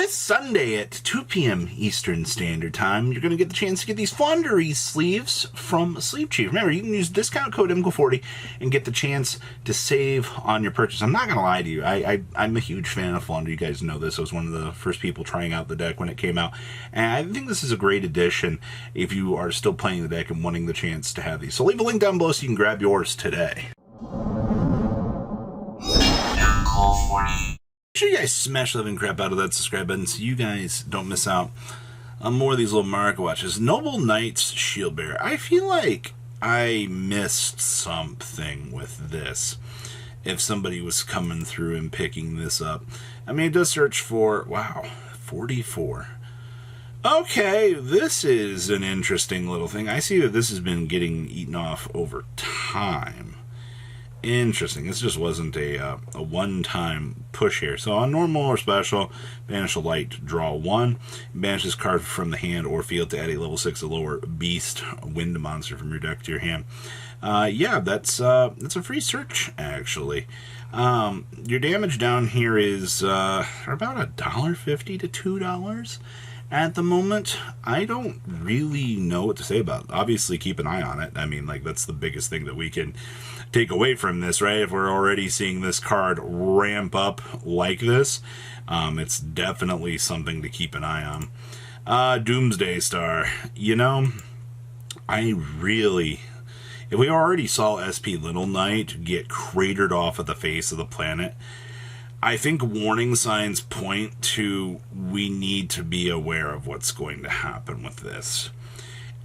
This Sunday at 2 p.m. Eastern Standard Time, you're going to get the chance to get these Fonderie sleeves from Sleeve Chief. Remember, you can use discount code MGO40 and get the chance to save on your purchase. I'm not going to lie to you. I'm a huge fan of Fonderie. You guys know this. I was one of the first people trying out the deck when it came out. And I think this is a great addition if you are still playing the deck and wanting the chance to have these. So leave a link down below so you can grab yours today. Make sure you guys smash the living crap out of that subscribe button so you guys don't miss out on more of these little market watches. Noble Knight's Shield Bearer. I feel like I missed something with this if somebody was coming through and picking this up. I mean, it does search for, wow, 44. Okay, this is an interesting little thing. I see that this has been getting eaten off over time. Interesting. This just wasn't a one-time push here. So on normal or special, banish a light, draw 1. Banish this card from the hand or field to add a level 6 or lower beast, wind monster from your deck to your hand. Yeah, that's a free search, actually. Your damage down here is about $1.50 to $2 at the moment. I don't really know what to say about it. Obviously, keep an eye on it. I mean, like, that's the biggest thing that we can take away from this, right? If we're already seeing this card ramp up like this, it's definitely something to keep an eye on. Doomsday Star. You know, if we already saw SP Little Knight get cratered off at the face of the planet, I think warning signs point to we need to be aware of what's going to happen with this.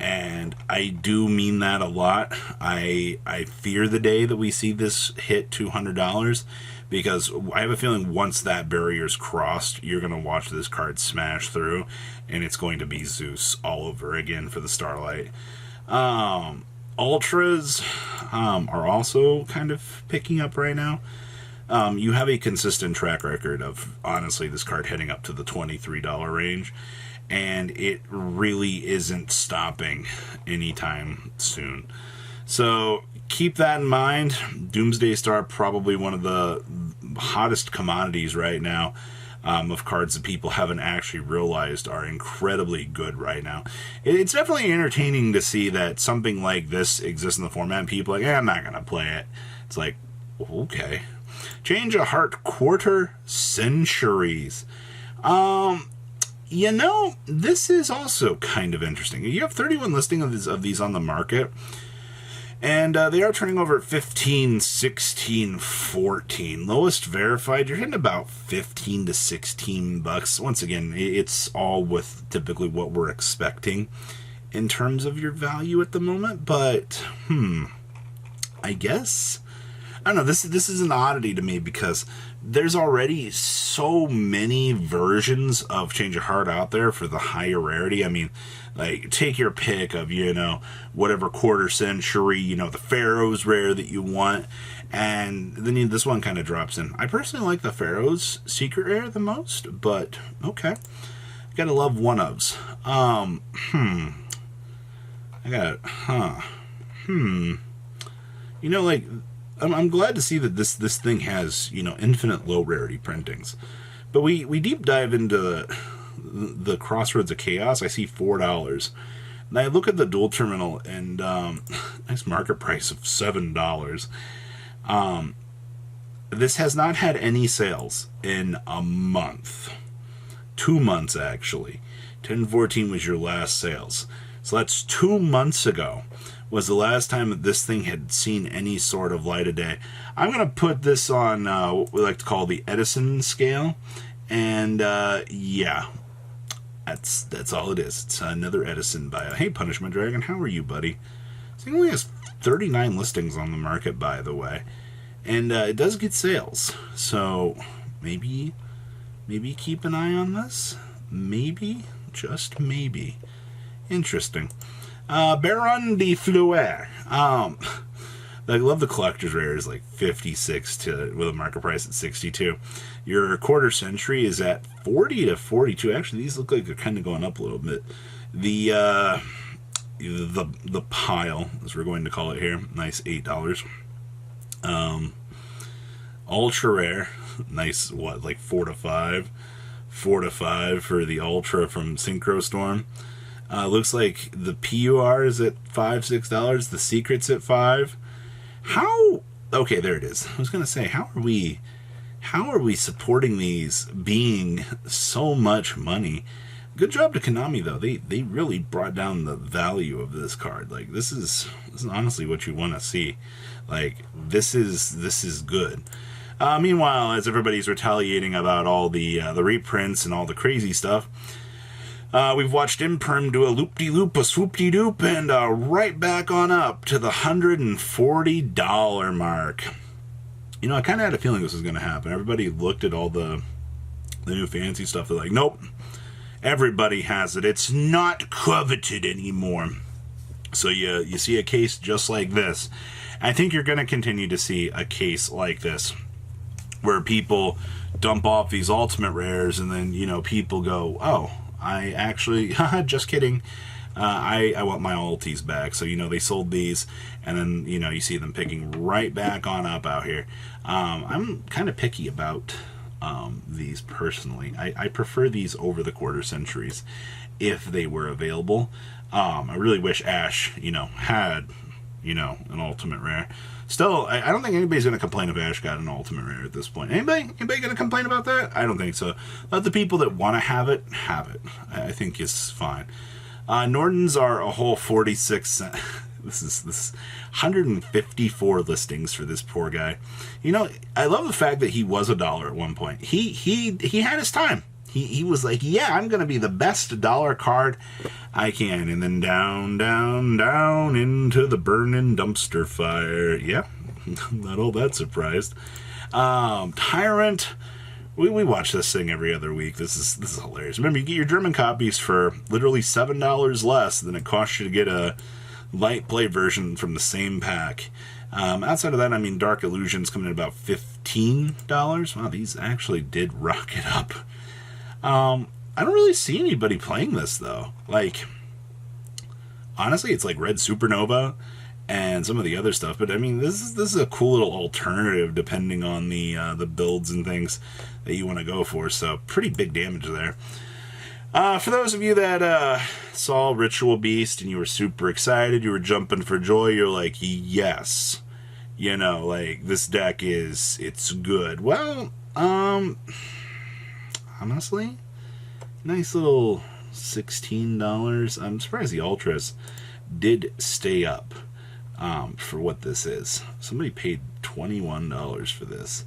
And I do mean that a lot. I fear the day that we see this hit $200, because I have a feeling once that barrier's crossed, you're going to watch this card smash through, and it's going to be Zeus all over again for the Starlight. Ultras are also kind of picking up right now. You have a consistent track record of, honestly, this card heading up to the $23 range, and it really isn't stopping anytime soon. So keep that in mind. Doomsday Star, probably one of the hottest commodities right now, of cards that people haven't actually realized are incredibly good right now. It's definitely entertaining to see that something like this exists in the format, and people are like, I'm not going to play it. It's like, okay. Change of Heart Quarter Centuries. You know, this is also kind of interesting. You have 31 listings of these on the market, and they are turning over at 15, 16, 14. Lowest verified, you're hitting about 15 to 16 bucks. Once again, it's all with typically what we're expecting in terms of your value at the moment, but I guess, I don't know, this is an oddity to me, because there's already so many versions of Change of Heart out there for the higher rarity. I mean, like, take your pick of, you know, whatever quarter century, you know, the Pharaohs rare that you want, and then this one kind of drops in. I personally like the Pharaohs Secret rare the most, but okay. Gotta love one-ofs. You know, like, I'm glad to see that this thing has, you know, infinite low rarity printings. But we deep dive into the Crossroads of Chaos. I see $4. And I look at the dual terminal, and nice market price of $7. This has not had any sales in a month. 2 months, actually. 10/14 was your last sales. So that's 2 months ago was the last time that this thing had seen any sort of light of day. I'm going to put this on what we like to call the Edison scale. And yeah, that's all it is. It's another Edison bio. Hey, Punishment Dragon, how are you, buddy? This thing only has 39 listings on the market, by the way. And it does get sales. So maybe keep an eye on this. Maybe, just maybe. Interesting. Baron de Fleur. I love the collector's rare is like 56 with a market price at 62. Your quarter century is at 40 to 42. Actually, these look like they're kind of going up a little bit. The pile, as we're going to call it here, nice $8. Ultra rare, nice, what, like 4 to 5. 4 to 5 for the Ultra from Synchro Storm. Looks like the PUR is at $5-6. The Secret's at $5. How? Okay, there it is. I was gonna say, how are we supporting these being so much money? Good job to Konami though. They really brought down the value of this card. Like this is honestly what you want to see. Like this is good. Meanwhile, as everybody's retaliating about all the reprints and all the crazy stuff, we've watched Imperm do a loop-de-loop, a swoop-de-doop, and right back on up to the $140 mark. You know, I kind of had a feeling this was going to happen. Everybody looked at all the new fancy stuff. They're like, nope, everybody has it. It's not coveted anymore. So you see a case just like this. I think you're going to continue to see a case like this, where people dump off these ultimate rares, and then, you know, people go, oh, I actually, just kidding, I want my ulties back. So, you know, they sold these, and then, you know, you see them picking right back on up out here. I'm kind of picky about these personally. I prefer these over the quarter centuries if they were available. I really wish Ash, you know, had, you know, an ultimate rare. Still, I don't think anybody's going to complain if Ash got an ultimate rare at this point. Anybody going to complain about that? I don't think so. Let the people that want to have it, have it. I think it's fine. Nordons are a whole 46 cents. This 154 listings for this poor guy. You know, I love the fact that he was $1 at one point. He had his time. He was like, yeah, I'm going to be the best $1 card I can. And then down, down, down into the burning dumpster fire. Yeah, not all that surprised. Tyrant. We watch this thing every other week. This is hilarious. Remember, you get your German copies for literally $7 less than it costs you to get a light play version from the same pack. Outside of that, I mean, Dark Illusions coming in about $15. Wow, these actually did rocket up. I don't really see anybody playing this though. Like, honestly, it's like Red Supernova and some of the other stuff. But I mean, this is a cool little alternative depending on the builds and things that you want to go for. So pretty big damage there. For those of you that saw Ritual Beast and you were super excited, you were jumping for joy, you're like, yes, you know, like this deck it's good. Well, honestly, nice little $16. I'm surprised the Ultras did stay up for what this is. Somebody paid $21 for this.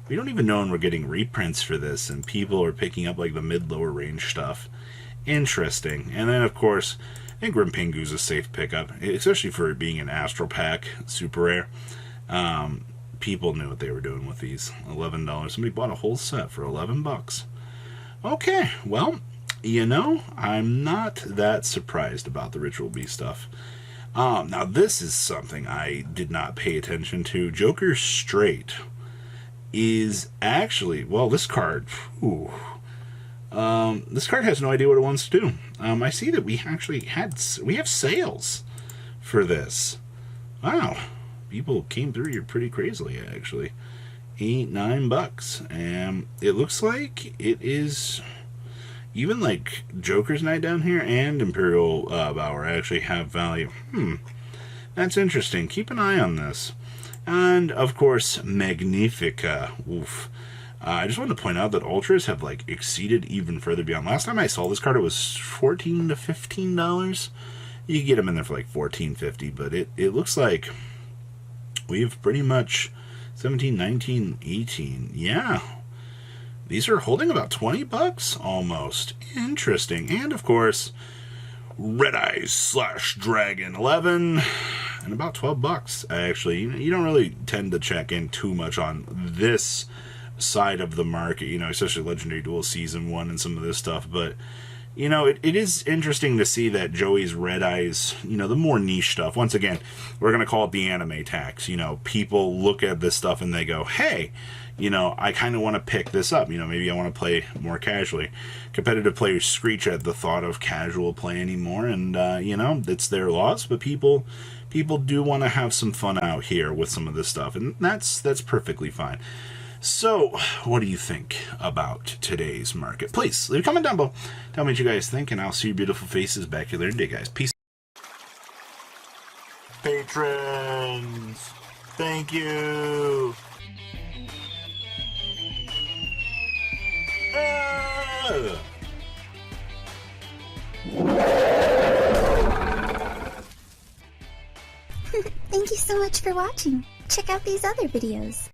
We don't even know when we're getting reprints for this, and people are picking up like the mid-lower range stuff. Interesting. And then, of course, I think Grim Pingu's a safe pickup, especially for it being an Astral Pack, super rare. People knew what they were doing with these. $11. Somebody bought a whole set for $11. Okay, well, you know, I'm not that surprised about the Ritual Beast stuff. Now, this is something I did not pay attention to. Joker Straight is actually, well, this card, this card has no idea what it wants to do. I see that we actually we have sales for this. Wow, people came through here pretty crazily, actually. $8-9, and it looks like it is even like Joker's Night down here and Imperial Bower actually have value. That's interesting. Keep an eye on this. And of course, Magnifica. Oof. I just wanted to point out that Ultras have like exceeded even further beyond. Last time I saw this card, it was $14 to $15. You can get them in there for like $14.50, but it looks like we've pretty much 17, 19, 18. Yeah. These are holding about $20 almost. Interesting. And of course, Red Eyes / Dragon 11 and about $12 actually. You don't really tend to check in too much on this side of the market, you know, especially Legendary Duel Season 1 and some of this stuff, but you know, it is interesting to see that Joey's Red Eyes, you know, the more niche stuff. Once again, we're going to call it the anime tax. You know, people look at this stuff and they go, hey, you know, I kind of want to pick this up. You know, maybe I want to play more casually. Competitive players screech at the thought of casual play anymore, and, you know, it's their loss, but people do want to have some fun out here with some of this stuff, and that's perfectly fine. So, what do you think about today's market? Please leave a comment down below. Tell me what you guys think, and I'll see your beautiful faces back here later today, guys. Peace. Patrons, thank you. Thank you so much for watching. Check out these other videos.